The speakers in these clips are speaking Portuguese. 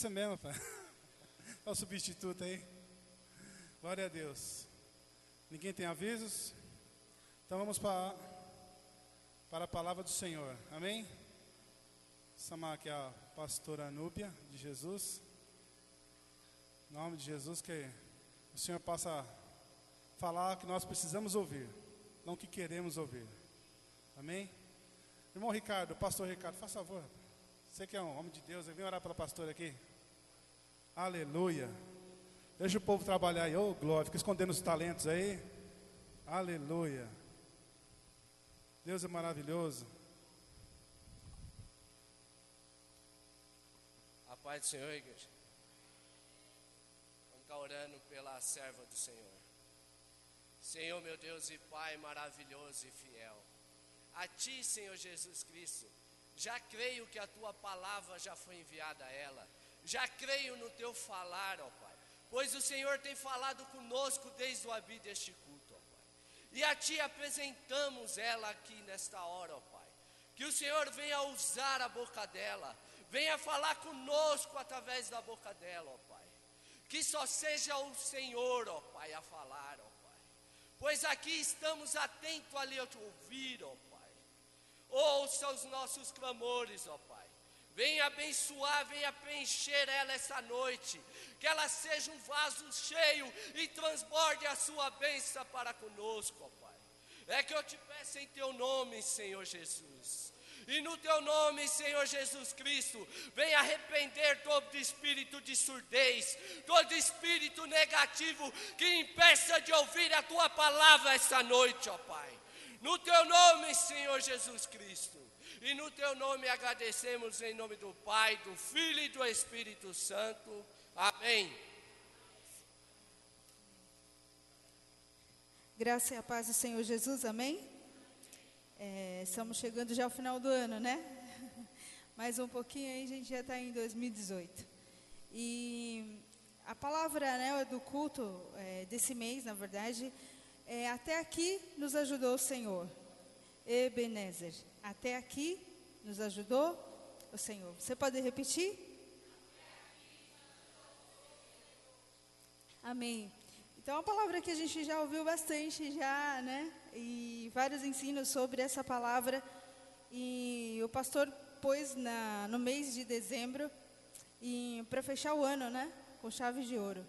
você mesmo, pai. Olha o substituto aí. Glória a Deus. Ninguém tem avisos? Então vamos para a palavra do Senhor. Amém? Vou chamar aqui a pastora Anúbia de Jesus. Em nome de Jesus, que o Senhor possa falar o que nós precisamos ouvir, não o que queremos ouvir. Amém? Irmão Ricardo, pastor Ricardo, faça favor. Você que é um homem de Deus, vem orar pela pastora aqui. Aleluia. Deixa o povo trabalhar aí. Ô, glória, fica escondendo os talentos aí. Aleluia. Deus é maravilhoso. A paz do Senhor, igreja. Vamos estar orando pela serva do Senhor. Senhor, meu Deus e Pai maravilhoso e fiel. A Ti, Senhor Jesus Cristo, já creio que a Tua palavra já foi enviada a ela. Já creio no Teu falar, ó Pai. Pois o Senhor tem falado conosco desde o abrir deste culto, ó Pai. E a Ti apresentamos ela aqui nesta hora, ó Pai. Que o Senhor venha usar a boca dela. Venha falar conosco através da boca dela, ó Pai. Que só seja o Senhor, ó Pai, a falar, ó Pai. Pois aqui estamos atentos a lhe ouvir, ó Pai. Ouça os nossos clamores, ó Pai. Venha abençoar, venha preencher ela essa noite. Que ela seja um vaso cheio e transborde a sua bênção para conosco, ó Pai. É que eu te peço em Teu nome, Senhor Jesus. E no Teu nome, Senhor Jesus Cristo, venha arrepender todo espírito de surdez, todo espírito negativo que impeça de ouvir a Tua palavra essa noite, ó Pai. No Teu nome, Senhor Jesus Cristo. E no Teu nome agradecemos em nome do Pai, do Filho e do Espírito Santo. Amém. Graça e a paz do Senhor Jesus, amém? Estamos chegando já ao final do ano, né? Mais um pouquinho aí, a gente já está em 2018. E a palavra, né, do culto desse mês, na verdade, até aqui nos ajudou o Senhor. Ebenezer, até aqui nos ajudou o Senhor. Você pode repetir? Amém. Então, a palavra que a gente já ouviu bastante, já, né? E vários ensinos sobre essa palavra. E o pastor pôs no mês de dezembro para fechar o ano, né? Com chave de ouro.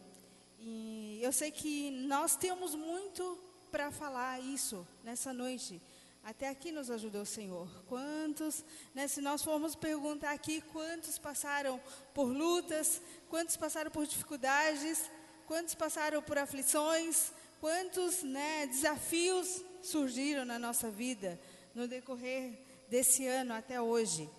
E eu sei que nós temos muito para falar isso nessa noite. Até aqui nos ajudou o Senhor. Quantos, né, se nós formos perguntar aqui, quantos passaram por lutas, quantos passaram por dificuldades, quantos passaram por aflições, quantos, né, desafios surgiram na nossa vida no decorrer desse ano até hoje.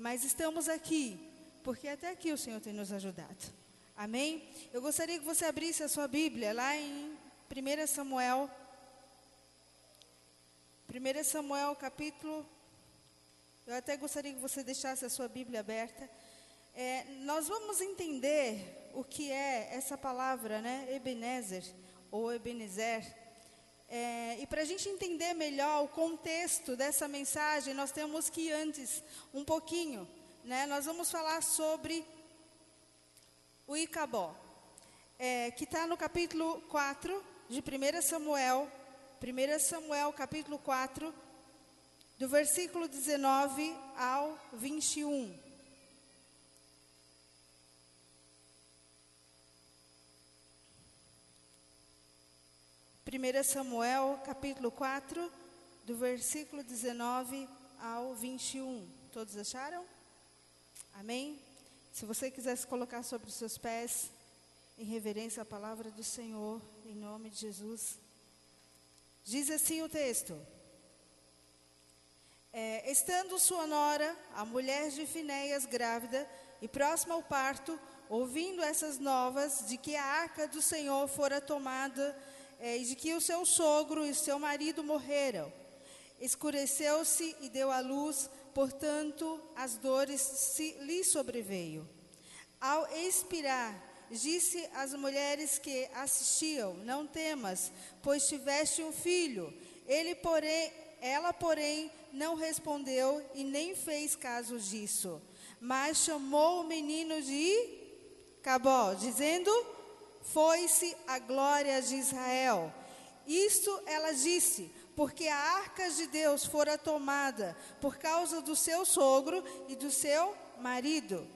Mas estamos aqui, porque até aqui o Senhor tem nos ajudado. Amém? Eu gostaria que você abrisse a sua Bíblia lá em 1 Samuel. 1 Samuel capítulo, eu até gostaria que você deixasse a sua Bíblia aberta. Nós vamos entender o que é essa palavra, né, Ebenezer, ou Ebenezer. E para a gente entender melhor o contexto dessa mensagem, nós temos que ir antes um pouquinho, né? Nós vamos falar sobre o Icabó, que está no capítulo 4 de 1 Samuel. 1 Samuel capítulo 4, do versículo 19 ao 21. Primeira Samuel capítulo 4, do versículo 19 ao 21. Todos acharam? Amém? Se você quiser se colocar sobre os seus pés, em reverência à palavra do Senhor, em nome de Jesus. Diz assim o texto: estando sua nora, a mulher de Finéias, grávida e próxima ao parto, ouvindo essas novas de que a arca do Senhor fora tomada e de que o seu sogro e seu marido morreram, escureceu-se e deu à luz, portanto as dores lhe sobreveio. Ao expirar, disse às mulheres que assistiam: não temas, pois tiveste um filho. Ela, porém, não respondeu e nem fez caso disso. mas chamou o menino de Cabó, dizendo: foi-se a glória de Israel. Isto ela disse, porque a arca de Deus fora tomada por causa do seu sogro e do seu marido.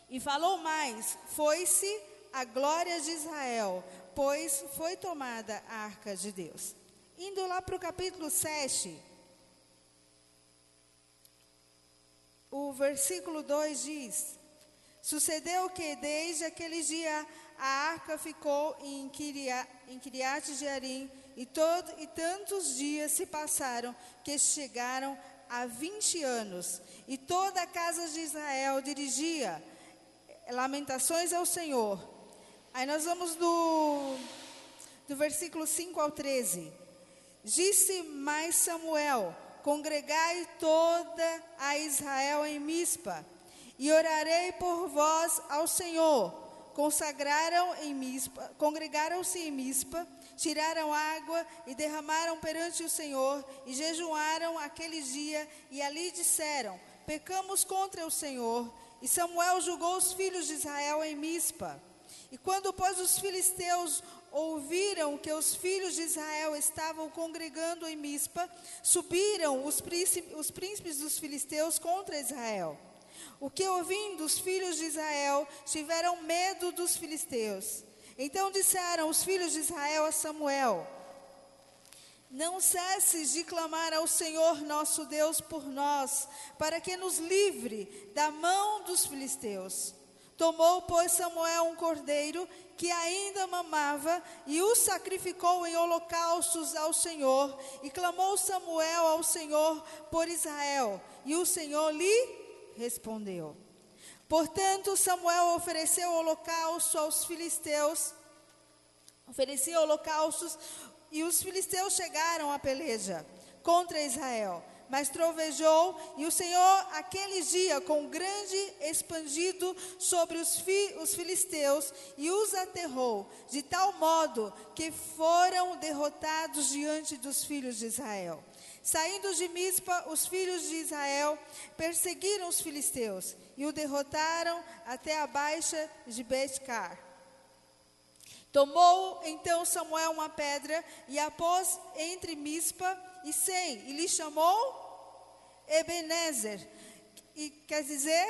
E falou mais: foi-se a glória de Israel, pois foi tomada a arca de Deus. Indo lá para o capítulo 7, o versículo 2 diz: sucedeu que desde aquele dia a arca ficou em Kiriat Jearim, e tantos dias se passaram que chegaram a 20 anos. E toda a casa de Israel dirigia lamentações ao Senhor. Aí nós vamos do versículo 5 ao 13. Disse mais Samuel: congregai toda a Israel em Mispa, e orarei por vós ao Senhor. Congregaram-se em Mispa, tiraram água e derramaram perante o Senhor, e jejuaram aquele dia, e ali disseram: pecamos contra o Senhor. E Samuel julgou os filhos de Israel em Mispa. E quando, pois, os filisteus ouviram que os filhos de Israel estavam congregando em Mispa, subiram os príncipes dos filisteus contra Israel. O que ouvindo os filhos de Israel, tiveram medo dos filisteus. Então disseram os filhos de Israel a Samuel: não cesses de clamar ao Senhor nosso Deus por nós, para que nos livre da mão dos filisteus. Tomou, pois, Samuel um cordeiro que ainda mamava, e o sacrificou em holocaustos ao Senhor. E clamou Samuel ao Senhor por Israel, e o Senhor lhe respondeu. Portanto, Samuel ofereceu holocausto aos filisteus, e os filisteus chegaram à peleja contra Israel. Mas trovejou, e o Senhor aquele dia com grande expandido sobre os filisteus, e os aterrou, de tal modo que foram derrotados diante dos filhos de Israel. Saindo de Mispa, os filhos de Israel perseguiram os filisteus, e o derrotaram até a baixa de Bet-car. Tomou então Samuel uma pedra, e a pôs entre Mispa e Sem, e lhe chamou Ebenezer, e quer dizer,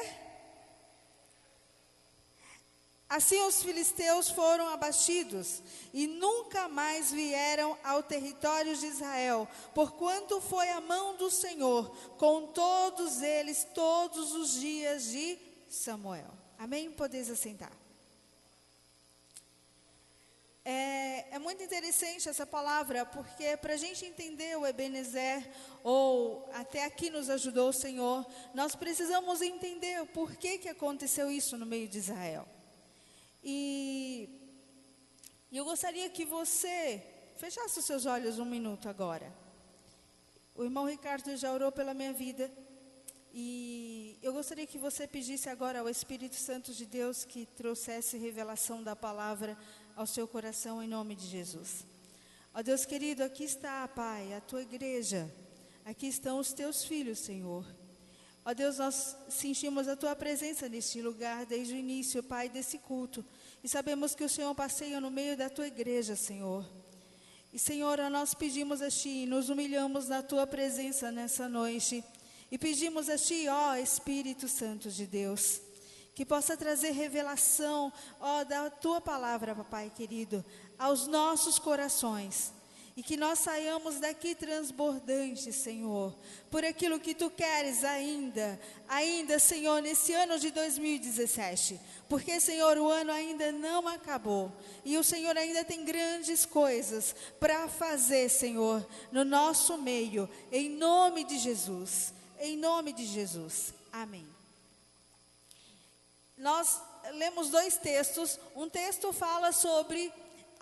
assim os filisteus foram abatidos, e nunca mais vieram ao território de Israel, porquanto foi a mão do Senhor com todos eles todos os dias de Samuel. Amém? Podeis assentar. É muito interessante essa palavra, porque para a gente entender o Ebenezer, ou até aqui nos ajudou o Senhor, nós precisamos entender o porquê que aconteceu isso no meio de Israel. E eu gostaria que você fechasse os seus olhos um minuto agora. O irmão Ricardo já orou pela minha vida, e eu gostaria que você pedisse agora ao Espírito Santo de Deus que trouxesse revelação da palavra ao seu coração, em nome de Jesus. Ó Deus querido, aqui está, Pai, a tua igreja, aqui estão os teus filhos, Senhor. Ó Deus, nós sentimos a tua presença neste lugar desde o início, Pai, desse culto, e sabemos que o Senhor passeia no meio da tua igreja, Senhor. E Senhor, nós pedimos a Ti, nos humilhamos na tua presença nessa noite, e pedimos a Ti, ó Espírito Santo de Deus, que possa trazer revelação, ó, da tua palavra, papai querido, aos nossos corações. E que nós saiamos daqui transbordantes, Senhor, por aquilo que tu queres ainda, Senhor, nesse ano de 2017. Porque, Senhor, o ano ainda não acabou. E o Senhor ainda tem grandes coisas para fazer, Senhor, no nosso meio. Em nome de Jesus. Em nome de Jesus. Amém. Nós lemos dois textos. Um texto fala sobre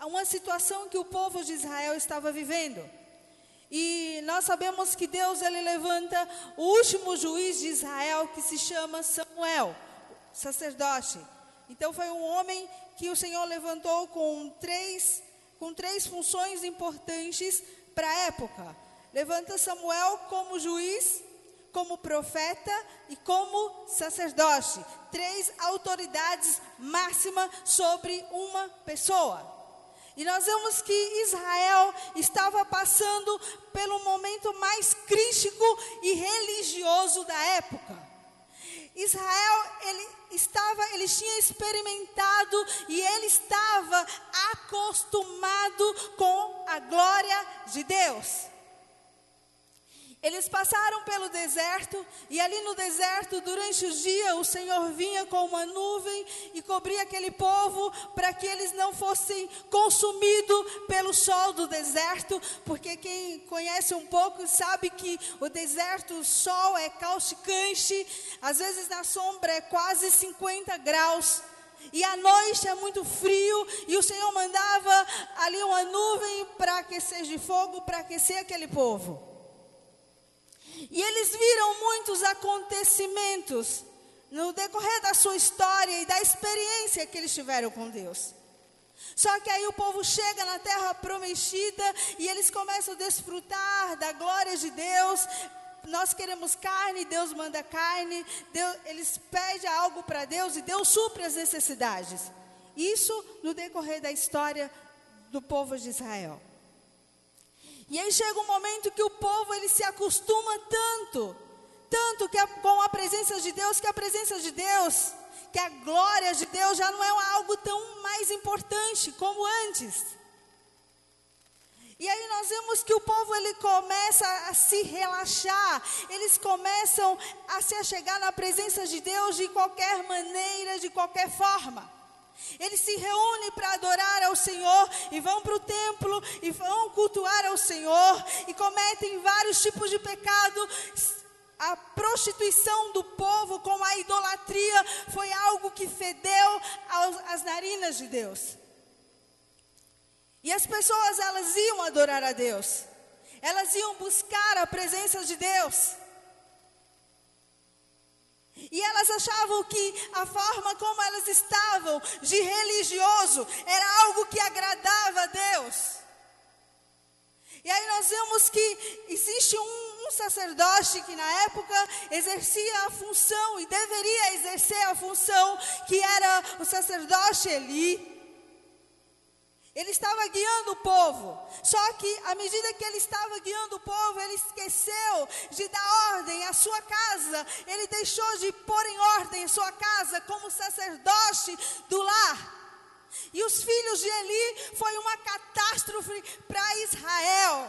uma situação que o povo de Israel estava vivendo. E nós sabemos que Deus, ele levanta o último juiz de Israel, que se chama Samuel, sacerdote. Então foi um homem que o Senhor levantou com três funções importantes para a época. Levanta Samuel como juiz, como profeta e como sacerdote. 3 autoridades máximas sobre uma pessoa. E nós vemos que Israel estava passando pelo momento mais crítico e religioso da época. Israel, ele tinha experimentado e ele estava acostumado com a glória de Deus. Eles passaram pelo deserto, e ali no deserto, durante os dias, o Senhor vinha com uma nuvem e cobria aquele povo para que eles não fossem consumidos pelo sol do deserto, porque quem conhece um pouco sabe que o deserto, o sol é causticante, às vezes na sombra é quase 50 graus. E à noite é muito frio, e o Senhor mandava ali uma nuvem para aquecer de fogo, para aquecer aquele povo. E eles viram muitos acontecimentos no decorrer da sua história e da experiência que eles tiveram com Deus. Só que aí o povo chega na terra prometida e eles começam a desfrutar da glória de Deus. Nós queremos carne, Deus manda carne, eles pedem algo para Deus e Deus supre as necessidades. Isso no decorrer da história do povo de Israel. E aí chega um momento que o povo ele se acostuma tanto que com a presença de Deus, que a presença de Deus, que a glória de Deus já não é algo tão mais importante como antes. E aí nós vemos que o povo ele começa a se relaxar, eles começam a se achegar na presença de Deus de qualquer maneira, de qualquer forma. Eles se reúnem para adorar ao Senhor e vão para o templo e vão cultuar ao Senhor e cometem vários tipos de pecado. A prostituição do povo com a idolatria foi algo que fedeu às narinas de Deus. E as pessoas elas iam adorar a Deus, elas iam buscar a presença de Deus. E elas achavam que a forma como elas estavam de religioso era algo que agradava a Deus. E aí nós vemos que existe um sacerdote que na época exercia a função e deveria exercer a função, que era o sacerdote Eli. Ele estava guiando o povo, só que à medida que ele estava guiando o povo, ele esqueceu de dar ordem à sua casa, ele deixou de pôr em ordem a sua casa como sacerdote do lar. E os filhos de Eli foi uma catástrofe para Israel,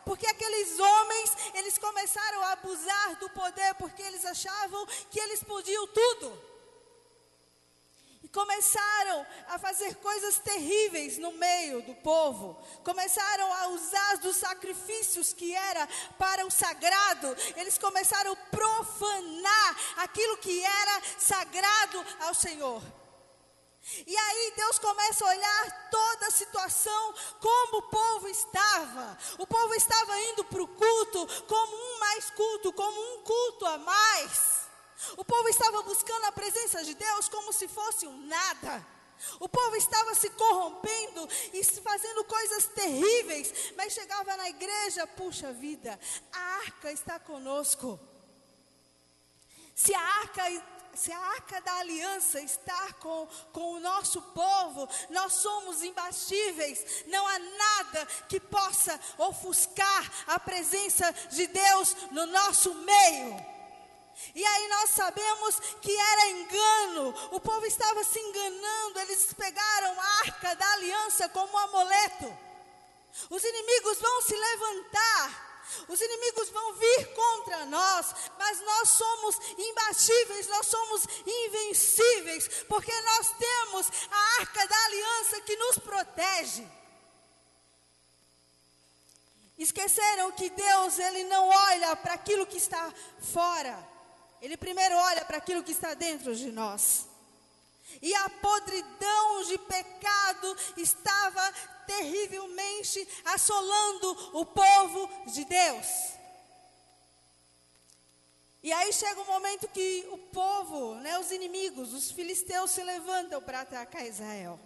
porque aqueles homens, eles começaram a abusar do poder, porque eles achavam que eles podiam tudo. E começaram a fazer coisas terríveis no meio do povo. Começaram a usar dos sacrifícios que era para o sagrado. Eles começaram a profanar aquilo que era sagrado ao Senhor. E aí Deus começa a olhar toda a situação, como o povo estava. O povo estava indo para o culto como um mais culto, como um culto a mais. O povo estava buscando a presença de Deus como se fosse um nada. O povo estava se corrompendo e fazendo coisas terríveis, mas chegava na igreja, puxa vida, a arca está conosco. Se a arca da aliança está com o nosso povo, nós somos imbatíveis. Não há nada que possa ofuscar a presença de Deus no nosso meio. E aí nós sabemos que era engano, o povo estava se enganando, eles pegaram a arca da aliança como um amuleto. Os inimigos vão se levantar, os inimigos vão vir contra nós, mas nós somos imbatíveis, nós somos invencíveis, porque nós temos a arca da aliança que nos protege. Esqueceram que Deus, Ele não olha para aquilo que está fora. Ele primeiro olha para aquilo que está dentro de nós. E a podridão de pecado estava terrivelmente assolando o povo de Deus. E aí chega um momento que o povo, os inimigos, os filisteus se levantam para atacar Israel.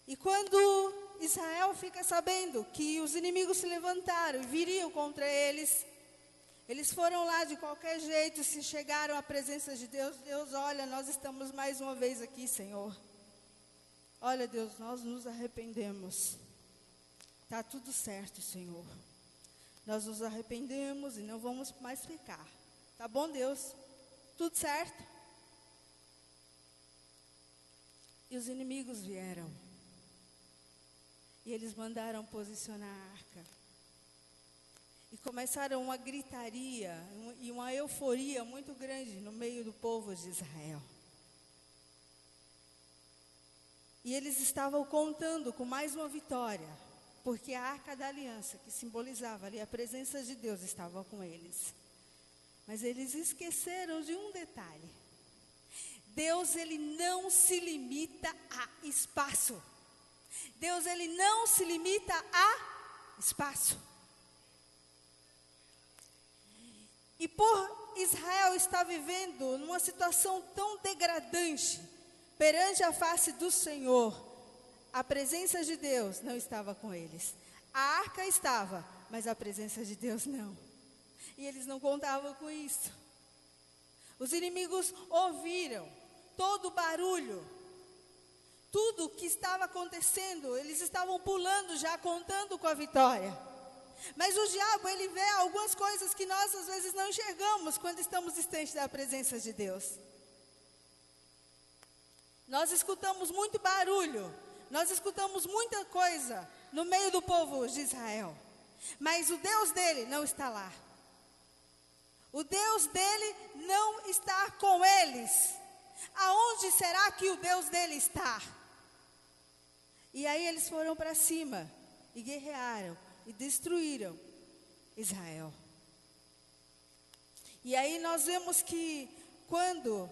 E quando Israel fica sabendo que os inimigos se levantaram e viriam contra eles, Eles foram lá de qualquer jeito, se chegaram à presença de Deus. Deus, olha, nós estamos mais uma vez aqui, Senhor. Olha, Deus, nós nos arrependemos. Está tudo certo, Senhor. Nós nos arrependemos e não vamos mais pecar. Tá bom, Deus? Tudo certo? E os inimigos vieram. E eles mandaram posicionar a arca. E começaram uma gritaria e uma euforia muito grande no meio do povo de Israel. E eles estavam contando com mais uma vitória, porque a arca da aliança, que simbolizava ali a presença de Deus, estava com eles. Mas eles esqueceram de um detalhe. Deus, ele não se limita a espaço. Deus, ele não se limita a espaço. E por Israel estar vivendo numa situação tão degradante, perante a face do Senhor, a presença de Deus não estava com eles. A arca estava, mas a presença de Deus não. E eles não contavam com isso. Os inimigos ouviram todo o barulho, tudo o que estava acontecendo, eles estavam pulando já, contando com a vitória. Mas o diabo, ele vê algumas coisas que nós às vezes não enxergamos quando estamos distantes da presença de Deus. Nós escutamos muito barulho, nós escutamos muita coisa no meio do povo de Israel. Mas o Deus dele não está lá. O Deus dele não está com eles. Aonde será que o Deus dele está? E aí eles foram para cima e guerrearam. E destruíram Israel. E aí nós vemos que quando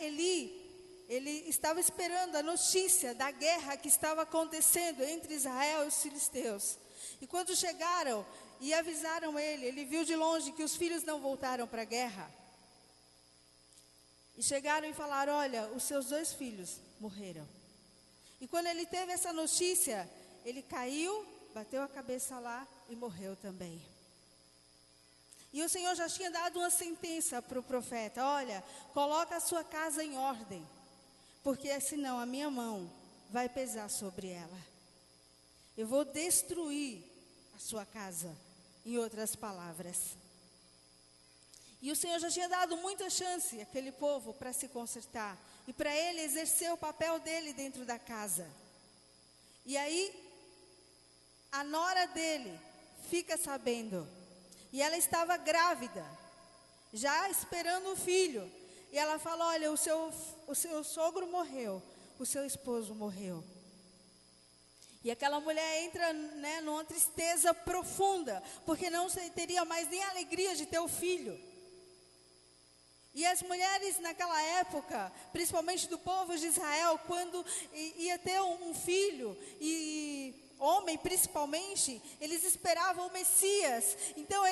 ele estava esperando a notícia da guerra que estava acontecendo entre Israel e os filisteus. E quando chegaram e avisaram ele viu de longe que os filhos não voltaram para a guerra. E chegaram e falaram, olha, os seus 2 filhos morreram. E quando ele teve essa notícia, ele caiu, bateu a cabeça lá e morreu também. E o Senhor já tinha dado uma sentença para o profeta, olha, coloca a sua casa em ordem, porque senão a minha mão vai pesar sobre ela. Eu vou destruir a sua casa, em outras palavras. E o Senhor já tinha dado muita chance àquele povo para se consertar, e para ele exercer o papel dele dentro da casa. E aí, a nora dele fica sabendo, e ela estava grávida, já esperando um filho, e ela fala, olha, o seu sogro morreu, o seu esposo morreu. E aquela mulher entra numa tristeza profunda, porque não teria mais nem a alegria de ter o filho. E as mulheres naquela época, principalmente do povo de Israel, quando ia ter um filho, e homem principalmente, eles esperavam o Messias. Então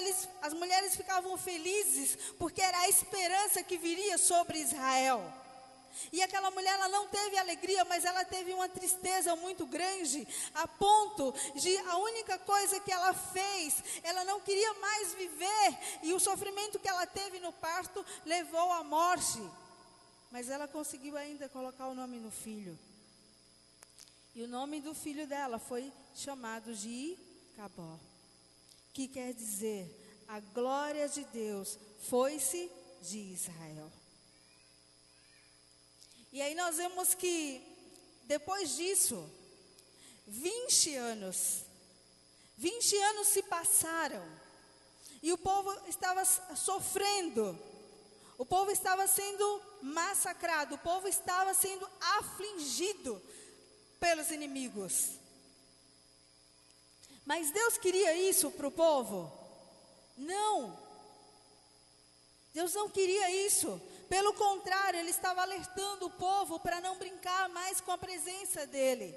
as mulheres ficavam felizes, porque era a esperança que viria sobre Israel. E aquela mulher, ela não teve alegria, mas ela teve uma tristeza muito grande, a ponto de a única coisa que ela fez, ela não queria mais viver, e o sofrimento que ela teve no parto levou à morte. Mas ela conseguiu ainda colocar o nome no filho. E o nome do filho dela foi chamado de Icabod, que quer dizer, a glória de Deus foi-se de Israel. E aí nós vemos que, depois disso, 20 anos se passaram, e o povo estava sofrendo, o povo estava sendo massacrado, o povo estava sendo afligido pelos inimigos. Mas Deus queria isso para o povo? Não. Deus não queria isso. Pelo contrário, Ele estava alertando o povo para não brincar mais com a presença dEle.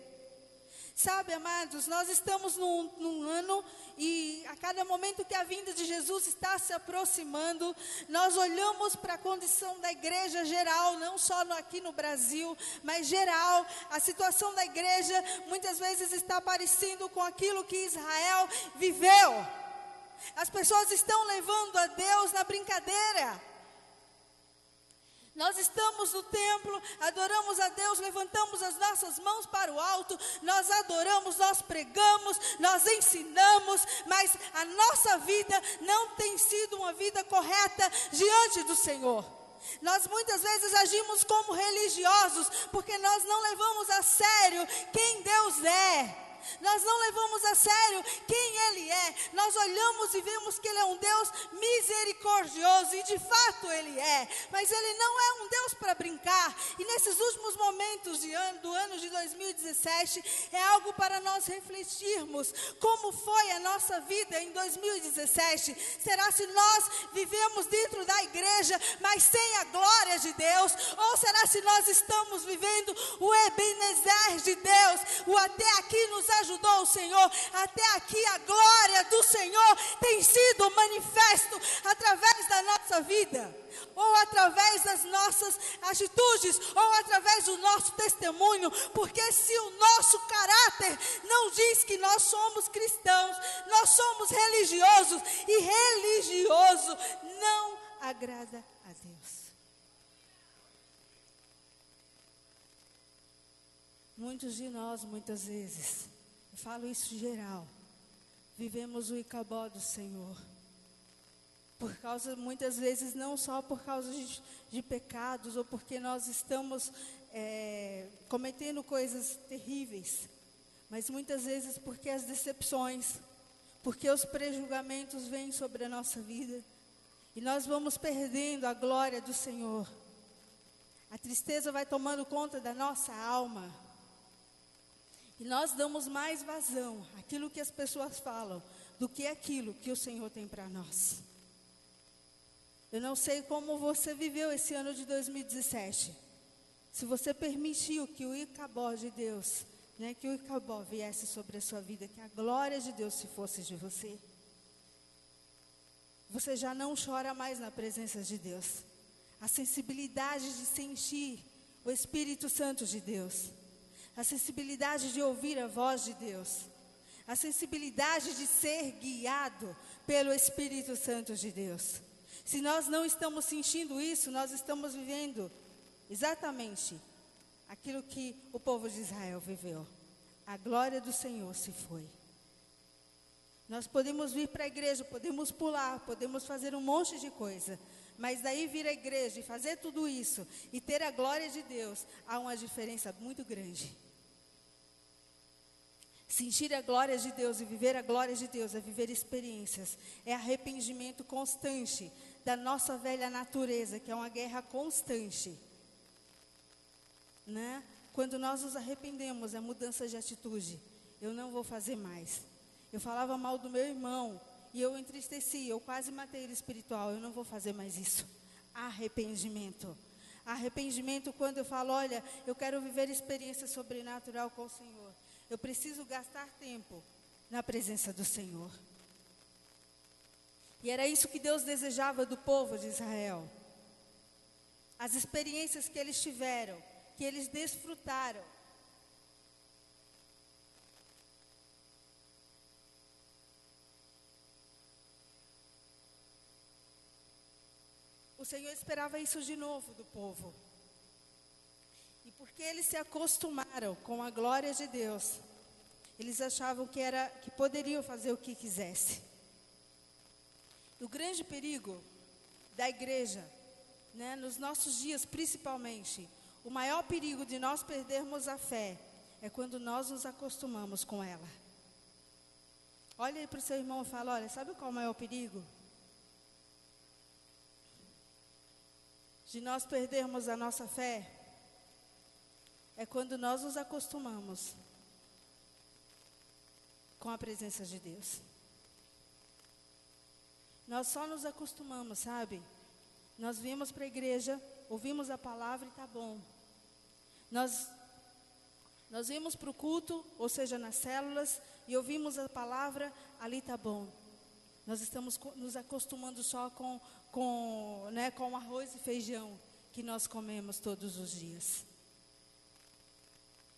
Sabe, amados, nós estamos num ano, e a cada momento que a vinda de Jesus está se aproximando, nós olhamos para a condição da igreja geral, não só aqui no Brasil, mas geral. A situação da igreja muitas vezes está parecendo com aquilo que Israel viveu. As pessoas estão levando a Deus na brincadeira. Nós estamos no templo, adoramos a Deus, levantamos as nossas mãos para o alto, nós adoramos, nós pregamos, nós ensinamos, mas a nossa vida não tem sido uma vida correta diante do Senhor. Nós muitas vezes agimos como religiosos, porque nós não levamos a sério quem Deus é. Nós não levamos a sério quem Ele é. Nós olhamos e vemos que Ele é um Deus misericordioso, e de fato Ele é. Mas Ele não é um Deus para brincar. E nesses últimos momentos do ano de 2017, é algo para nós refletirmos. Como foi a nossa vida em 2017? Será se nós vivemos dentro da igreja, mas sem a glória de Deus? Ou será se nós estamos vivendo o Ebenezer de Deus? O até aqui nos ajudou o Senhor, até aqui a glória do Senhor tem sido manifesto através da nossa vida, ou através das nossas atitudes, ou através do nosso testemunho, porque se o nosso caráter não diz que nós somos cristãos, nós somos religiosos, e religioso não agrada a Deus. Muitos de nós, muitas vezes, eu falo isso em geral, vivemos o Icabod do Senhor. Por causa, muitas vezes, não só por causa de pecados, ou porque nós estamos cometendo coisas terríveis, mas muitas vezes porque as decepções, porque os prejulgamentos vêm sobre a nossa vida, e nós vamos perdendo a glória do Senhor. A tristeza vai tomando conta da nossa alma. E nós damos mais vazão àquilo que as pessoas falam do que aquilo que o Senhor tem para nós. Eu não sei como você viveu esse ano de 2017. Se você permitiu que o Icabod de Deus, que o Icabod viesse sobre a sua vida, que a glória de Deus se fosse de você. Você já não chora mais na presença de Deus. A sensibilidade de sentir o Espírito Santo de Deus. A sensibilidade de ouvir a voz de Deus, a sensibilidade de ser guiado pelo Espírito Santo de Deus. Se nós não estamos sentindo isso, nós estamos vivendo exatamente aquilo que o povo de Israel viveu. A glória do Senhor se foi. Nós podemos vir para a igreja, podemos pular, podemos fazer um monte de coisa, mas daí vir à igreja e fazer tudo isso e ter a glória de Deus, há uma diferença muito grande. Sentir a glória de Deus e viver a glória de Deus é viver experiências, é arrependimento constante da nossa velha natureza, que é uma guerra constante, Quando nós nos arrependemos, é mudança de atitude. Eu não vou fazer mais. Eu falava mal do meu irmão e eu entristeci, eu quase matei ele espiritual. Eu não vou fazer mais isso. Arrependimento. Arrependimento quando eu falo, olha, eu quero viver experiência sobrenatural com o Senhor. Eu preciso gastar tempo na presença do Senhor. E era isso que Deus desejava do povo de Israel. As experiências que eles tiveram, que eles desfrutaram. O Senhor esperava isso de novo do povo. E porque eles se acostumaram com a glória de Deus, eles achavam que poderiam fazer o que quisessem. E o grande perigo da igreja, nos nossos dias principalmente, o maior perigo de nós perdermos a fé é quando nós nos acostumamos com ela. Olha aí para o seu irmão e fala, olha, sabe qual é o maior perigo? De nós perdermos a nossa fé é quando nós nos acostumamos com a presença de Deus. Nós só nos acostumamos, sabe? Nós viemos para a igreja, ouvimos a palavra e está bom. Nós viemos para o culto, ou seja, nas células, e ouvimos a palavra, ali está bom. Nós estamos nos acostumando só com arroz e feijão que nós comemos todos os dias.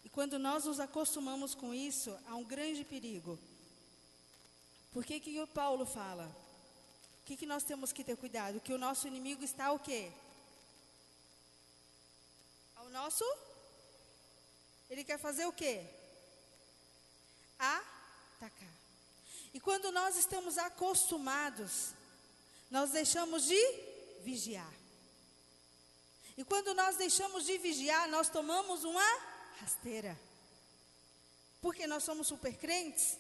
E quando nós nos acostumamos com isso, há um grande perigo. Por que o Paulo fala? O que nós temos que ter cuidado? Que o nosso inimigo está o quê? Ao nosso? Ele quer fazer o quê? Atacar. E quando nós estamos acostumados, nós deixamos de vigiar. E quando nós deixamos de vigiar, nós tomamos uma rasteira. Porque nós somos super crentes?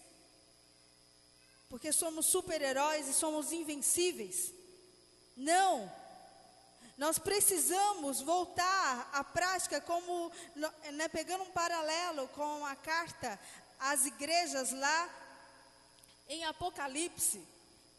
Porque somos super-heróis e somos invencíveis? Não. Nós precisamos voltar à prática, como, né, pegando um paralelo com a carta às igrejas lá em Apocalipse,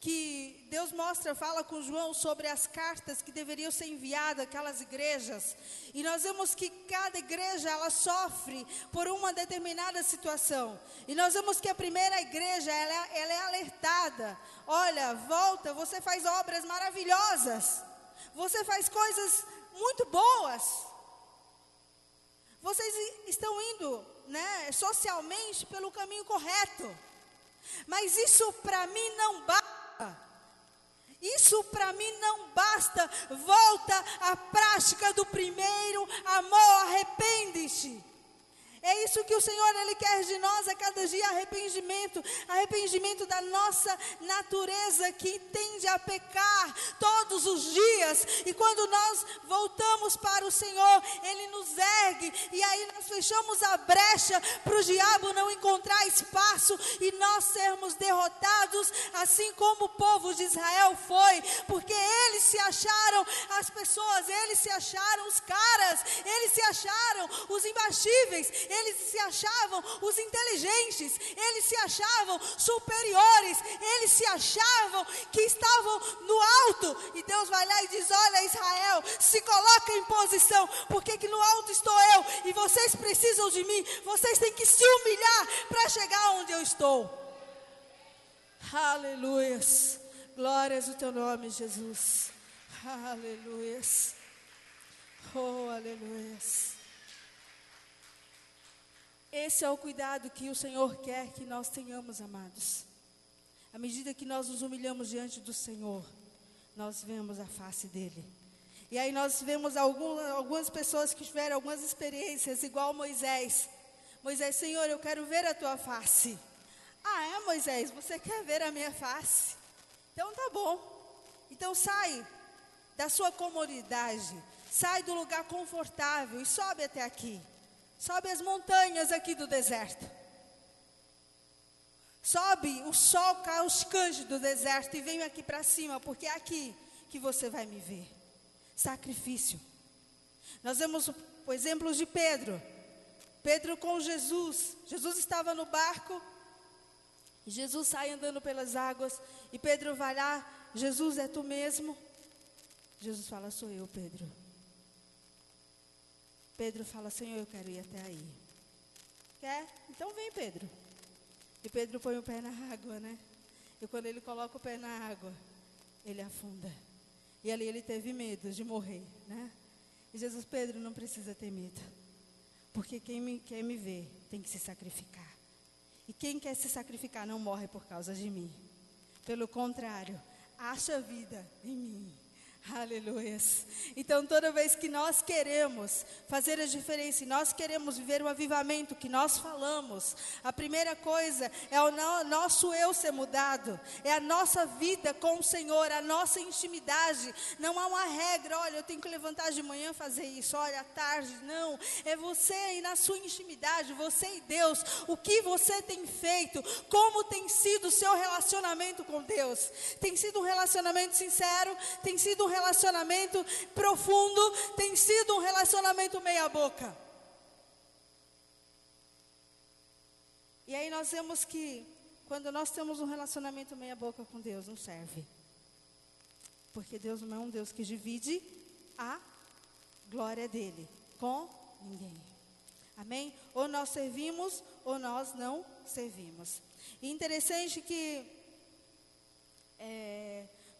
que Deus fala com João sobre as cartas que deveriam ser enviadas àquelas igrejas. E nós vemos que cada igreja, ela sofre por uma determinada situação. E nós vemos que a primeira igreja, ela é alertada. Olha, volta, você faz obras maravilhosas. Você faz coisas muito boas. Vocês estão indo, né, socialmente pelo caminho correto. Mas isso para mim não basta. Isso para mim não basta. Volta à prática do primeiro amor. Arrepende-te. É isso que o Senhor, Ele quer de nós a cada dia, arrependimento. Arrependimento da nossa natureza que tende a pecar todos os dias. E quando nós voltamos para o Senhor, Ele nos ergue. E aí nós fechamos a brecha para o diabo não encontrar espaço e nós sermos derrotados, assim como o povo de Israel foi. Porque eles se acharam as pessoas, eles se acharam os caras, eles se acharam os imbatíveis. Eles se achavam os inteligentes, eles se achavam superiores, eles se achavam que estavam no alto. E Deus vai lá e diz: olha, Israel, se coloca em posição, porque que no alto estou eu, e vocês precisam de mim. Vocês têm que se humilhar para chegar onde eu estou. Aleluias, glórias ao teu nome, Jesus. Aleluias, oh, aleluias. Esse é o cuidado que o Senhor quer que nós tenhamos, amados. À medida que nós nos humilhamos diante do Senhor, nós vemos a face dEle. E aí nós vemos algumas pessoas que tiveram algumas experiências, igual Moisés. Moisés: Senhor, eu quero ver a tua face. Ah, é, Moisés, você quer ver a minha face? Então tá bom. Então sai da sua comodidade, sai do lugar confortável e sobe até aqui. Sobe as montanhas aqui do deserto. Sobe o sol causticante do deserto e vem aqui para cima, porque é aqui que você vai me ver. Sacrifício. Nós vemos o exemplo de Pedro. Pedro com Jesus. Jesus estava no barco. E Jesus sai andando pelas águas. E Pedro vai lá: Jesus, é tu mesmo? Jesus fala: sou eu, Pedro. Pedro fala: Senhor, eu quero ir até aí. Quer? Então vem, Pedro. E Pedro põe o pé na água, né? E quando ele coloca o pé na água, ele afunda. E ali ele teve medo de morrer, né? E Jesus: Pedro, não precisa ter medo. Porque quem quer me ver tem que se sacrificar. E quem quer se sacrificar não morre por causa de mim. Pelo contrário, acha vida em mim. Aleluias. Então toda vez que nós queremos fazer a diferença, e nós queremos viver o avivamento que nós falamos, a primeira coisa é o nosso eu ser mudado, é a nossa vida com o Senhor, a nossa intimidade. Não há uma regra: olha, eu tenho que levantar de manhã fazer isso, olha, à tarde. Não, é você e na sua intimidade, você e Deus. O que você tem feito? Como tem sido o seu relacionamento com Deus? Tem sido um relacionamento sincero? Tem sido um relacionamento profundo? Tem sido um relacionamento meia boca? E aí nós vemos que quando nós temos um relacionamento meia boca com Deus, não serve. Porque Deus não é um Deus que divide a glória dele com ninguém. Amém? Ou nós servimos ou nós não servimos. E interessante que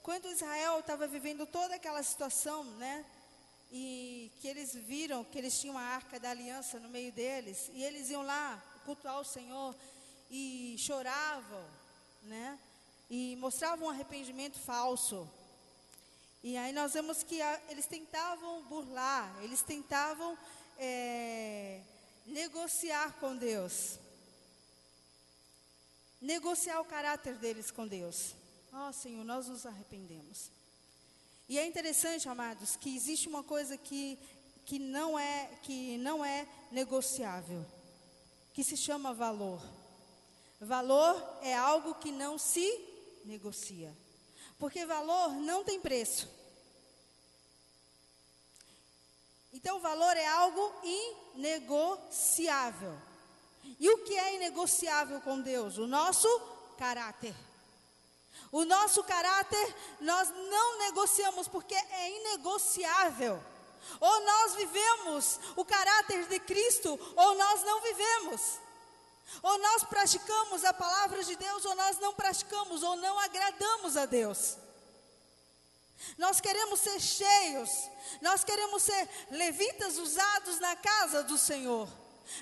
quando Israel estava vivendo toda aquela situação, né? E que eles viram que eles tinham a arca da aliança no meio deles, e eles iam lá cultuar o Senhor e choravam, né? e mostravam um arrependimento falso. E aí nós vemos que eles tentavam burlar, eles tentavam negociar com Deus. Negociar o caráter deles com Deus. Senhor, nós nos arrependemos. E é interessante, amados, que existe uma coisa que não é negociável, que se chama valor. Valor é algo que não se negocia, porque valor não tem preço. Então, valor é algo inegociável. E o que é inegociável com Deus? O nosso caráter. O nosso caráter nós não negociamos, porque é inegociável. Ou nós vivemos o caráter de Cristo, ou nós não vivemos. Ou nós praticamos a palavra de Deus, ou nós não praticamos, ou não agradamos a Deus. Nós queremos ser cheios, nós queremos ser levitas usados na casa do Senhor.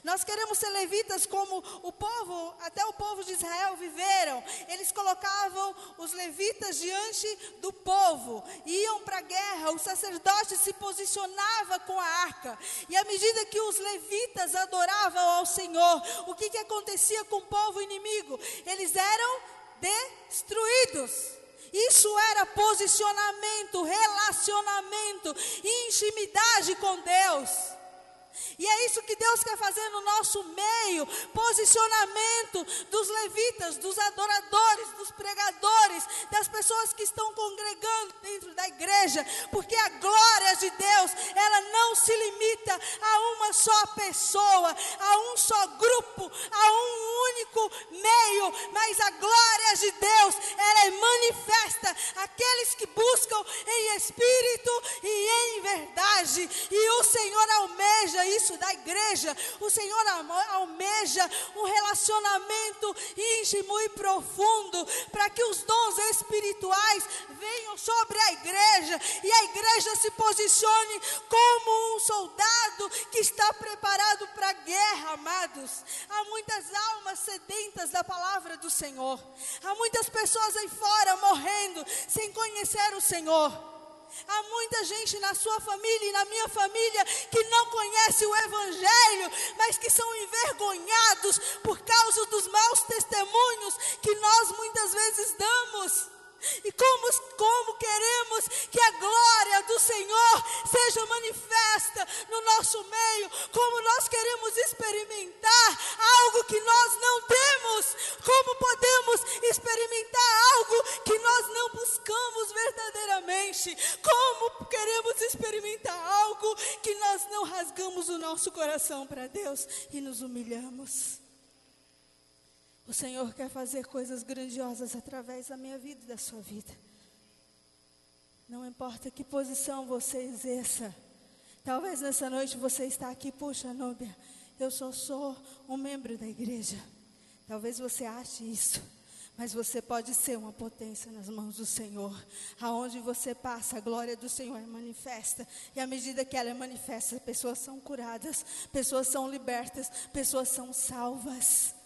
Nós queremos ser levitas como o povo, até o povo de Israel viveram. Eles colocavam os levitas diante do povo, iam para a guerra, o sacerdote se posicionava com a arca. E à medida que os levitas adoravam ao Senhor, o que acontecia com o povo inimigo? Eles eram destruídos. Isso era posicionamento, relacionamento, intimidade com Deus. E é isso que Deus quer fazer no nosso meio, posicionamento dos levitas, dos adoradores, dos pregadores, das pessoas que estão congregando dentro da igreja, porque a glória de Deus, ela não se limita a uma só pessoa, a um só grupo, a um único meio, mas a glória de Deus, ela é manifesta àqueles que buscam em espírito e em verdade, e o Senhor almeja isso da igreja. O Senhor almeja um relacionamento íntimo e profundo, para que os dons espirituais venham sobre a igreja, e a igreja se posicione como um soldado que está preparado para a guerra, amados. Há muitas almas sedentas da palavra do Senhor, há muitas pessoas aí fora morrendo sem conhecer o Senhor. Há muita gente na sua família e na minha família que não conhece o Evangelho, mas que são envergonhados por causa dos maus testemunhos que nós muitas vezes damos. E como queremos que a glória do Senhor seja manifesta no nosso meio, como nós queremos experimentar algo que nós não temos, como podemos experimentar algo que nós não buscamos verdadeiramente, como queremos experimentar algo que nós não rasgamos o nosso coração para Deus e nos humilhamos. O Senhor quer fazer coisas grandiosas através da minha vida e da sua vida. Não importa que posição você exerça. Talvez nessa noite você está aqui, puxa, Núbia, eu só sou um membro da igreja. Talvez você ache isso, mas você pode ser uma potência nas mãos do Senhor. Aonde você passa, a glória do Senhor é manifesta. E à medida que ela é manifesta, pessoas são curadas, pessoas são libertas, pessoas são salvas.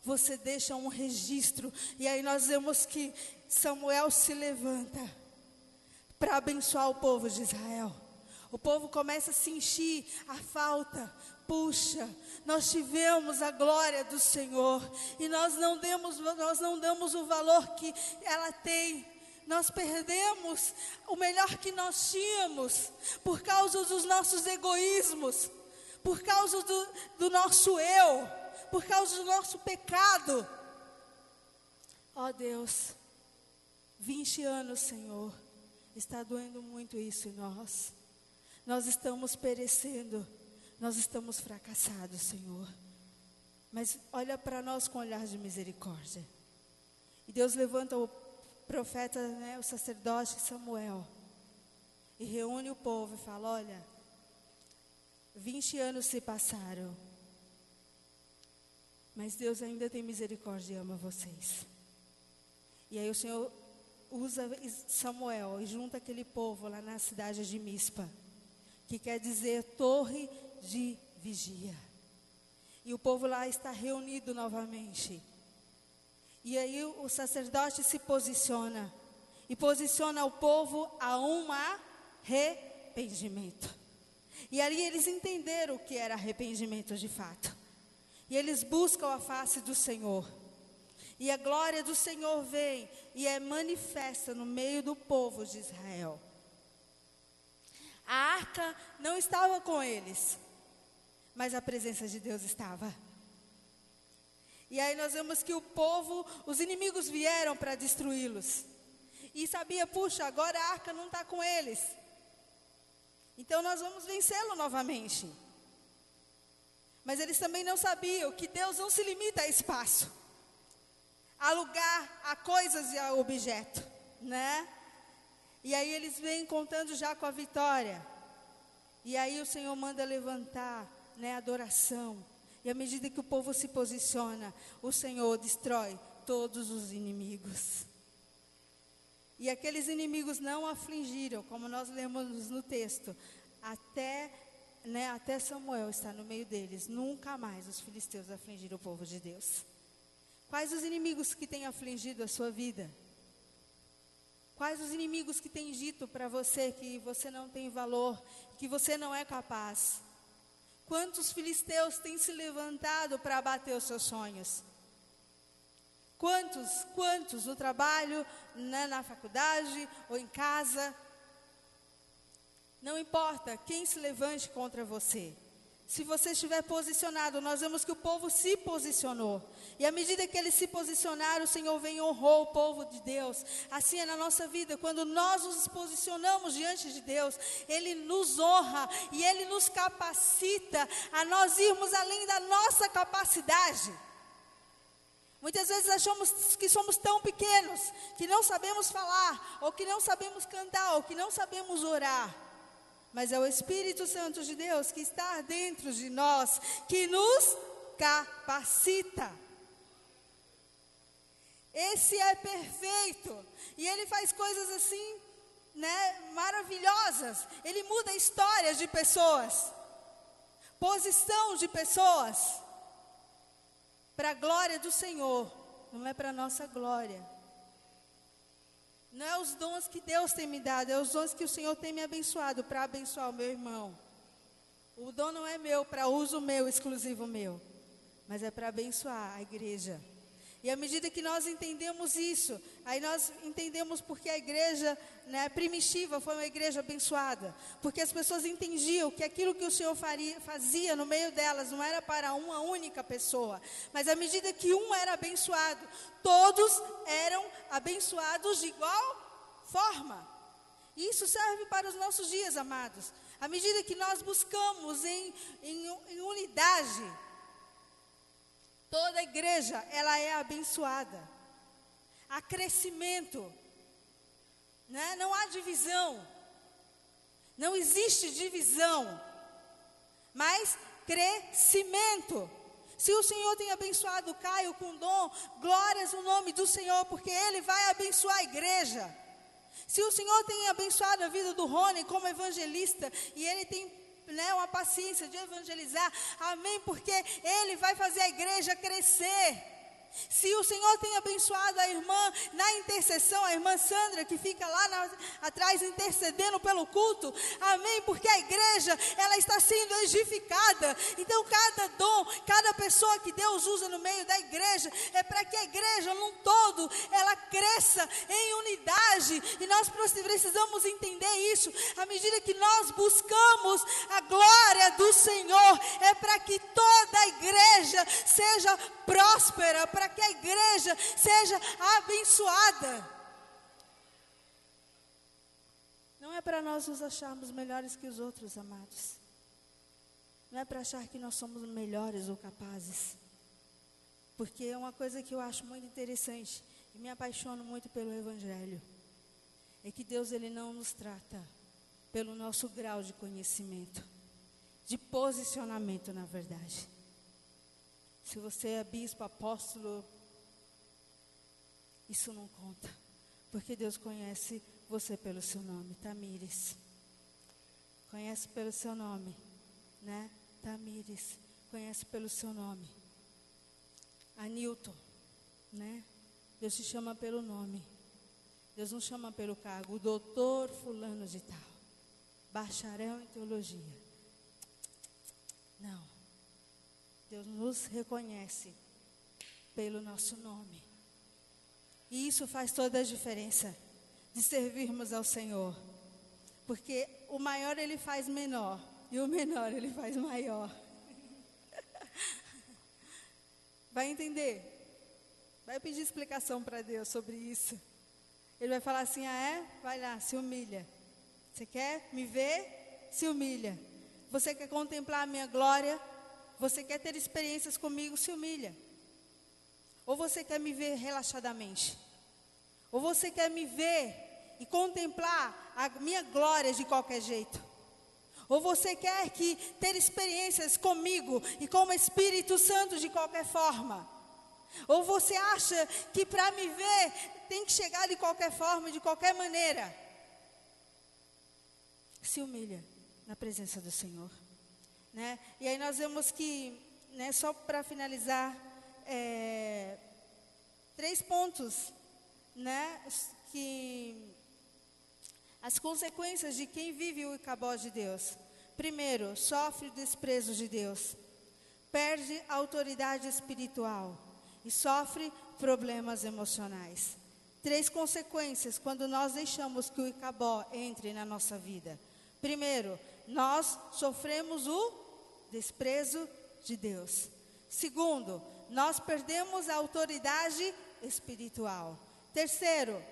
Você deixa um registro. E aí nós vemos que Samuel se levanta para abençoar o povo de Israel. O povo começa a sentir a falta. Puxa, nós tivemos a glória do Senhor e nós não damos o valor que ela tem. Nós perdemos o melhor que nós tínhamos por causa dos nossos egoísmos, por causa do nosso eu, por causa do nosso pecado. Ó Deus, 20 anos, Senhor, está doendo muito isso em nós. Nós estamos perecendo, nós estamos fracassados, Senhor. Mas olha para nós com um olhar de misericórdia. E Deus levanta o profeta, o sacerdote Samuel, e reúne o povo e fala: olha, 20 anos se passaram, mas Deus ainda tem misericórdia e ama vocês. E aí o Senhor usa Samuel e junta aquele povo lá na cidade de Mispa, que quer dizer torre de vigia. E o povo lá está reunido novamente. E aí o sacerdote se posiciona. E posiciona o povo a um arrependimento. E ali eles entenderam o que era arrependimento de fato. E eles buscam a face do Senhor. E a glória do Senhor vem e é manifesta no meio do povo de Israel. A arca não estava com eles, mas a presença de Deus estava. E aí nós vemos que o povo, os inimigos vieram para destruí-los. E sabia, puxa, agora a arca não está com eles. Então nós vamos vencê-lo novamente. Mas eles também não sabiam que Deus não se limita a espaço, a lugar, a coisas e a objeto, né? E aí eles vêm contando já com a vitória. E aí o Senhor manda levantar, né, adoração. E à medida que o povo se posiciona, o Senhor destrói todos os inimigos. E aqueles inimigos não afligiram, como nós lemos no texto, até Samuel estar no meio deles. Nunca mais os filisteus afligiram o povo de Deus. Quais os inimigos que têm afligido a sua vida? Quais os inimigos que têm dito para você que você não tem valor, que você não é capaz? Quantos filisteus têm se levantado para abater os seus sonhos? Quantos no trabalho, na faculdade ou em casa? Não importa quem se levante contra você. Se você estiver posicionado, nós vemos que o povo se posicionou. E à medida que eles se posicionaram, o Senhor vem e honrou o povo de Deus. Assim é na nossa vida, quando nós nos posicionamos diante de Deus, Ele nos honra e Ele nos capacita a nós irmos além da nossa capacidade. Muitas vezes achamos que somos tão pequenos, que não sabemos falar, ou que não sabemos cantar, ou que não sabemos orar. Mas é o Espírito Santo de Deus que está dentro de nós, que nos capacita. Esse é perfeito. E Ele faz coisas assim, né, maravilhosas. Ele muda histórias de pessoas, posição de pessoas, para a glória do Senhor, não é para a nossa glória. Não é os dons que Deus tem me dado, é os dons que o Senhor tem me abençoado para abençoar o meu irmão. O dom não é meu, para uso meu, exclusivo meu, mas é para abençoar a igreja. E à medida que nós entendemos isso, aí nós entendemos porque a igreja, né, primitiva foi uma igreja abençoada. Porque as pessoas entendiam que aquilo que o Senhor fazia no meio delas não era para uma única pessoa. Mas à medida que um era abençoado, todos eram abençoados de igual forma. E isso serve para os nossos dias, amados. À medida que nós buscamos em unidade, toda a igreja, ela é abençoada. Há crescimento, né? Não há divisão. Não existe divisão, mas crescimento. Se o Senhor tem abençoado o Caio com dom, glórias no nome do Senhor, porque Ele vai abençoar a igreja. Se o Senhor tem abençoado a vida do Rony como evangelista, e ele tem, né, uma paciência de evangelizar, amém, porque Ele vai fazer a igreja crescer. Se o Senhor tem abençoado a irmã na intercessão, a irmã Sandra, que fica lá atrás intercedendo pelo culto, amém, porque a igreja, ela está sendo edificada. Então cada dom, cada pessoa que Deus usa no meio da igreja, é para que a igreja num todo, ela cresça em unidade. E nós precisamos entender isso. À medida que nós buscamos a glória do Senhor, é para que toda a igreja seja próspera, para que a igreja seja abençoada. Não é para nós nos acharmos melhores que os outros, amados. Não é para achar que nós somos melhores ou capazes. Porque é uma coisa que eu acho muito interessante e me apaixono muito pelo Evangelho. É que Deus, Ele não nos trata pelo nosso grau de conhecimento, de posicionamento, na verdade. Se você é bispo, apóstolo, isso não conta. Porque Deus conhece você pelo seu nome, Tamires. Conhece pelo seu nome, né? Tamires, conhece pelo seu nome. Anilton, né? Deus te chama pelo nome. Deus não chama pelo cargo. O doutor fulano de tal, bacharel em teologia. Não. Deus nos reconhece pelo nosso nome. E isso faz toda a diferença de servirmos ao Senhor. Porque o maior Ele faz menor e o menor Ele faz maior. Vai entender? Vai pedir explicação para Deus sobre isso. Ele vai falar assim, vai lá, se humilha. Você quer me ver? Se humilha. Você quer contemplar a minha glória? Você quer ter experiências comigo? Se humilha. Ou você quer me ver relaxadamente? Ou você quer me ver e contemplar a minha glória de qualquer jeito? Ou você quer ter experiências comigo e com o Espírito Santo de qualquer forma? Ou você acha que para me ver tem que chegar de qualquer forma, de qualquer maneira? Se humilha na presença do Senhor, né? E aí nós vemos que, né, só para finalizar, 3 pontos, né, que as consequências de quem vive o Icabod de Deus. Primeiro, sofre o desprezo de Deus, perde a autoridade espiritual e sofre problemas emocionais. 3 consequências quando nós deixamos que o Icabod entre na nossa vida. Primeiro, nós sofremos o desprezo de Deus. Segundo, nós perdemos a autoridade espiritual. Terceiro,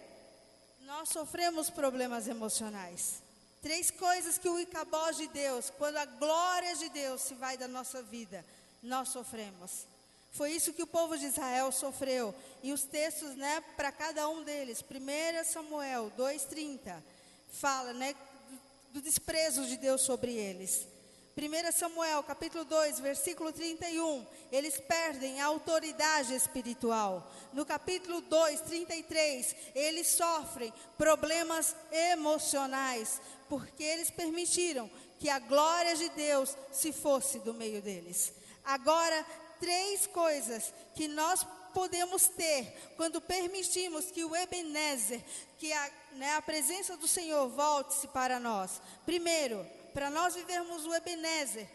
nós sofremos problemas emocionais. 3 coisas que o Icabod de Deus, quando a glória de Deus se vai da nossa vida, nós sofremos. Foi isso que o povo de Israel sofreu. E os textos, né, para cada um deles, 1 Samuel 2:30, fala, né, do desprezo de Deus sobre eles. 1 Samuel, capítulo 2, versículo 31, eles perdem a autoridade espiritual. No capítulo 2, 33, eles sofrem problemas emocionais, porque eles permitiram que a glória de Deus se fosse do meio deles. Agora, 3 coisas que nós podemos ter quando permitimos que o Ebenezer, que a presença do Senhor volte-se para nós. Primeiro, para nós vivermos o Ebenezer,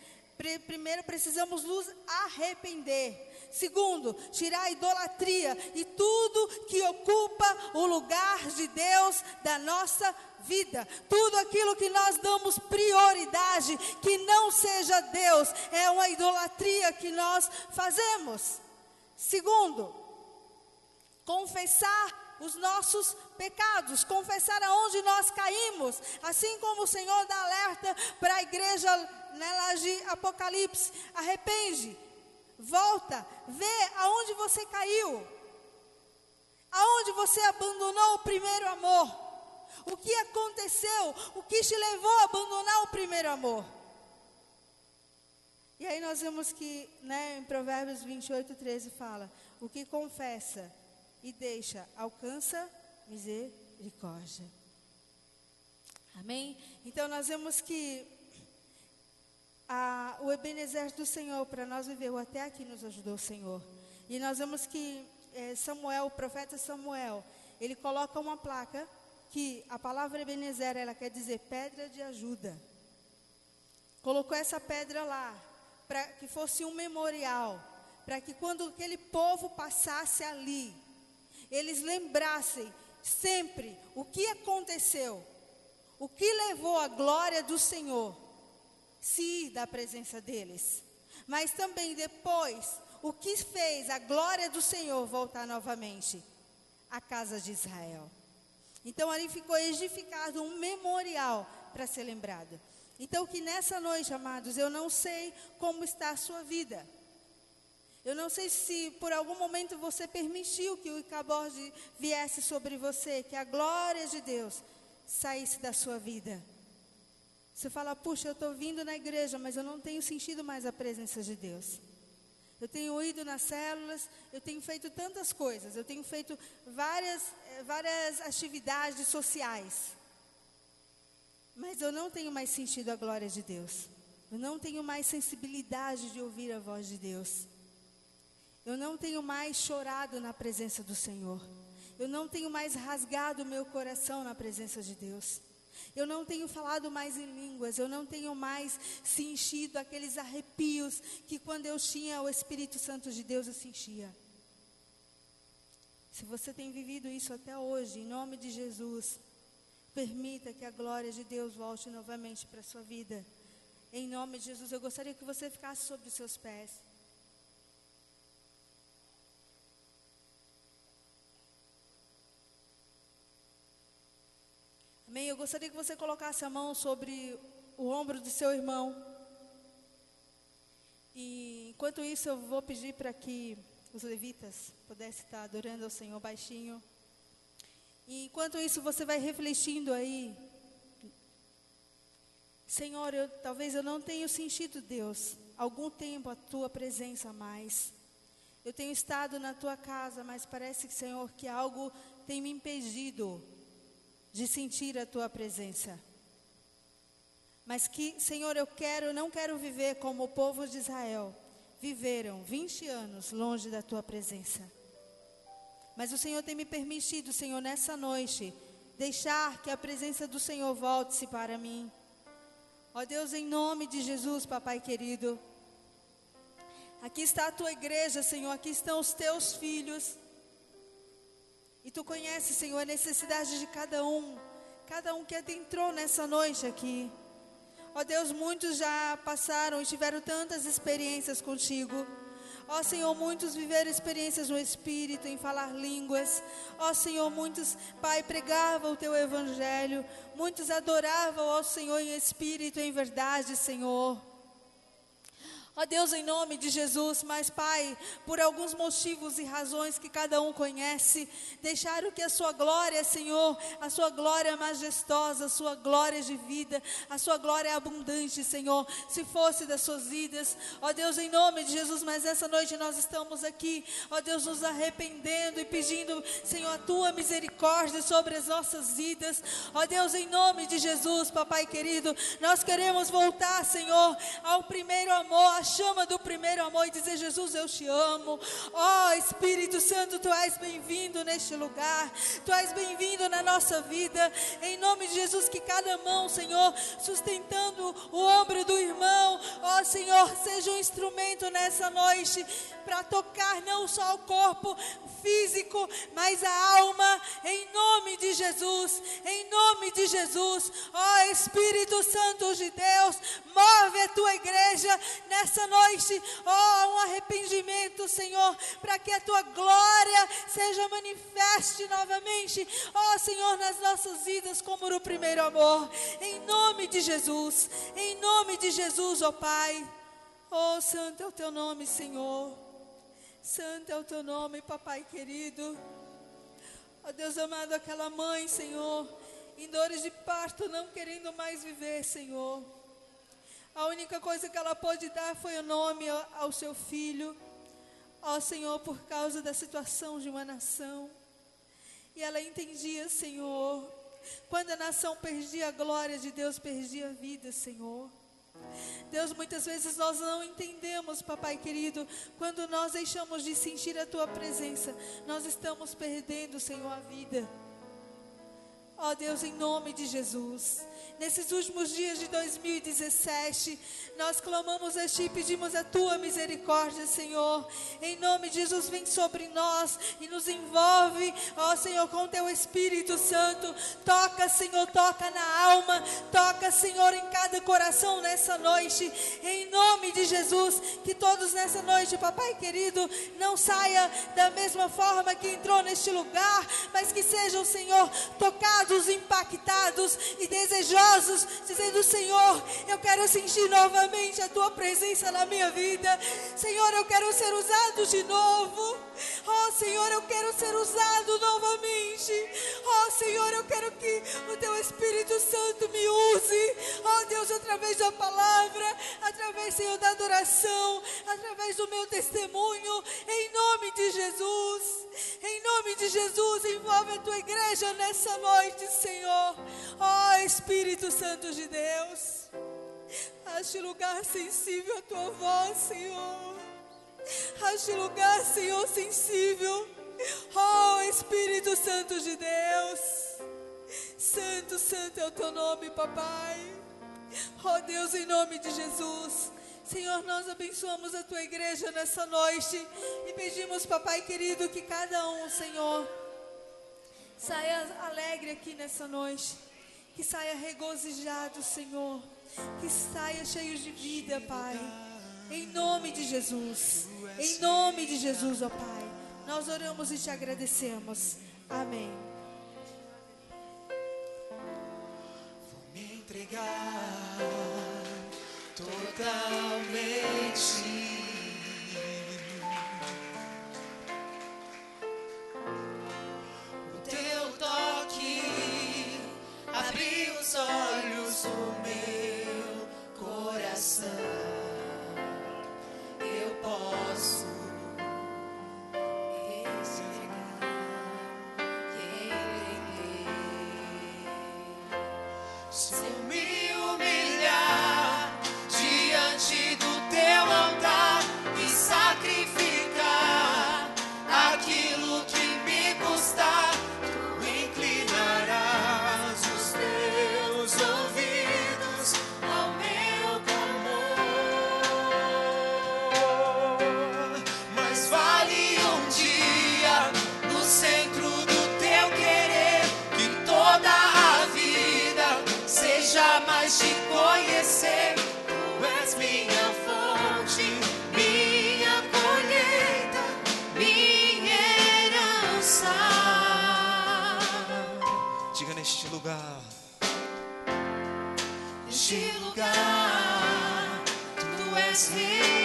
primeiro precisamos nos arrepender. Segundo, tirar a idolatria e tudo que ocupa o lugar de Deus da nossa vida. Tudo aquilo que nós damos prioridade, que não seja Deus, é uma idolatria que nós fazemos. Segundo, confessar os nossos pecados, confessar aonde nós caímos, assim como o Senhor dá alerta para a igreja, né, lá de Apocalipse: arrepende, volta, vê aonde você caiu, aonde você abandonou o primeiro amor, o que aconteceu, o que te levou a abandonar o primeiro amor. E aí nós vemos que, né, em Provérbios 28:13 fala: o que confessa e deixa, alcança misericórdia. Amém? Então nós vemos que o Ebenezer do Senhor, para nós viver até aqui, nos ajudou o Senhor. E nós vemos que Samuel, o profeta Samuel, ele coloca uma placa que a palavra Ebenezer, ela quer dizer pedra de ajuda. Colocou essa pedra lá para que fosse um memorial, para que quando aquele povo passasse ali, eles lembrassem sempre o que aconteceu, o que levou a glória do Senhor se ir da presença deles, mas também depois o que fez a glória do Senhor voltar novamente à casa de Israel. Então ali ficou edificado um memorial para ser lembrado. Então que nessa noite, amados, eu não sei como está a sua vida. Eu não sei se por algum momento você permitiu que o Icabod viesse sobre você, que a glória de Deus saísse da sua vida. Você fala: puxa, eu estou vindo na igreja, mas eu não tenho sentido mais a presença de Deus. Eu tenho ido nas células, eu tenho feito tantas coisas, eu tenho feito várias atividades sociais, mas eu não tenho mais sentido a glória de Deus. Eu não tenho mais sensibilidade de ouvir a voz de Deus. Eu não tenho mais chorado na presença do Senhor. Eu não tenho mais rasgado o meu coração na presença de Deus. Eu não tenho falado mais em línguas. Eu não tenho mais sentido aqueles arrepios que quando eu tinha o Espírito Santo de Deus eu sentia. Se você tem vivido isso até hoje, em nome de Jesus, permita que a glória de Deus volte novamente para a sua vida. Em nome de Jesus, eu gostaria que você ficasse sobre os seus pés. Amém? Eu gostaria que você colocasse a mão sobre o ombro do seu irmão. E enquanto isso eu vou pedir para que os levitas pudessem estar adorando ao Senhor baixinho. E enquanto isso você vai refletindo aí. Senhor, talvez eu não tenha sentido, Deus, algum tempo a Tua presença a mais. Eu tenho estado na Tua casa, mas parece, Senhor, que algo tem me impedido de sentir a Tua presença. Mas que, Senhor, eu não quero viver como o povo de Israel viveram 20 anos longe da Tua presença. Mas o Senhor tem me permitido, Senhor, nessa noite, deixar que a presença do Senhor volte-se para mim. Ó Deus, em nome de Jesus, Papai querido, aqui está a Tua igreja, Senhor, aqui estão os Teus filhos. E Tu conheces, Senhor, a necessidade de cada um que adentrou nessa noite aqui. Ó Deus, muitos já passaram e tiveram tantas experiências contigo. Ó Senhor, muitos viveram experiências no Espírito, em falar línguas. Ó Senhor, muitos, Pai, pregavam o Teu Evangelho. Muitos adoravam ao Senhor em Espírito, em verdade, Senhor. Ó Deus, em nome de Jesus, mas Pai, por alguns motivos e razões que cada um conhece, deixaram que a Sua glória, Senhor, a Sua glória majestosa, a Sua glória de vida, a Sua glória abundante, Senhor, se fosse das suas vidas. Ó Deus, em nome de Jesus, mas essa noite nós estamos aqui, ó Deus, nos arrependendo e pedindo, Senhor, a Tua misericórdia sobre as nossas vidas. Ó Deus, em nome de Jesus, Papai querido, nós queremos voltar, Senhor, ao primeiro amor, chama do primeiro amor e dizer: Jesus, eu te amo. Ó Espírito Santo, Tu és bem-vindo neste lugar, Tu és bem-vindo na nossa vida, em nome de Jesus. Que cada mão, Senhor, sustentando o ombro do irmão, ó Senhor, seja um instrumento nessa noite para tocar não só o corpo físico, mas a alma, em nome de Jesus, em nome de Jesus. Ó Espírito Santo de Deus, move a Tua igreja nessa noite, ó, um arrependimento, Senhor, para que a Tua glória seja manifeste novamente, ó Senhor, nas nossas vidas como no primeiro amor, em nome de Jesus, ó Pai. Ó, santo é o Teu nome, Senhor, santo é o Teu nome, Papai querido. Ó Deus amado, aquela mãe, Senhor, em dores de parto, não querendo mais viver, Senhor, a única coisa que ela pôde dar foi o nome ao seu filho, ó Senhor, por causa da situação de uma nação. E ela entendia, Senhor, quando a nação perdia a glória de Deus, perdia a vida, Senhor. Deus, muitas vezes nós não entendemos, Papai querido, quando nós deixamos de sentir a Tua presença, nós estamos perdendo, Senhor, a vida. Ó Deus, em nome de Jesus, nesses últimos dias de 2017, nós clamamos a Ti e pedimos a Tua misericórdia, Senhor. Em nome de Jesus, vem sobre nós e nos envolve, ó Senhor, com Teu Espírito Santo. Toca, Senhor, toca na alma, toca, Senhor, em cada coração nessa noite. Em nome de Jesus, que todos nessa noite, Papai querido, não saia da mesma forma que entrou neste lugar, mas que sejam, Senhor, tocados, impactados e desejosos, dizendo: Senhor, eu quero sentir novamente a Tua presença na minha vida. Senhor, eu quero ser usado de novo. Oh Senhor, eu quero ser usado novamente. Oh Senhor, eu quero que o Teu Espírito Santo me use. Oh Deus, através da palavra, através, Senhor, da adoração, através do meu testemunho, em nome de Jesus. Em nome de Jesus, envolve a Tua igreja nessa noite, Senhor. Oh Espírito Santo de Deus, ache lugar sensível à Tua voz, Senhor. Haja lugar, Senhor, sensível. Oh, Espírito Santo de Deus. Santo, santo é o teu nome, papai. Oh, Deus, em nome de Jesus. Senhor, nós abençoamos a tua igreja nessa noite e pedimos, papai querido, que cada um, Senhor, saia alegre aqui nessa noite, que saia regozijado, Senhor, que saia cheio de vida, Pai, em nome de Jesus, ó Pai, nós oramos e te agradecemos, amém. Vou me entregar totalmente. Abri os olhos do meu coração, eu posso entregar quem se eu me humilhar diante do teu altar e sacrificar aquilo que me custar, tu inclinarás os teus ouvidos ao meu clamor. Mas vale um dia no centro do teu querer, que toda a vida seja mais te conhecer. Tu és minha fonte, minha colheita, minha herança. Diga neste lugar, tu és rei.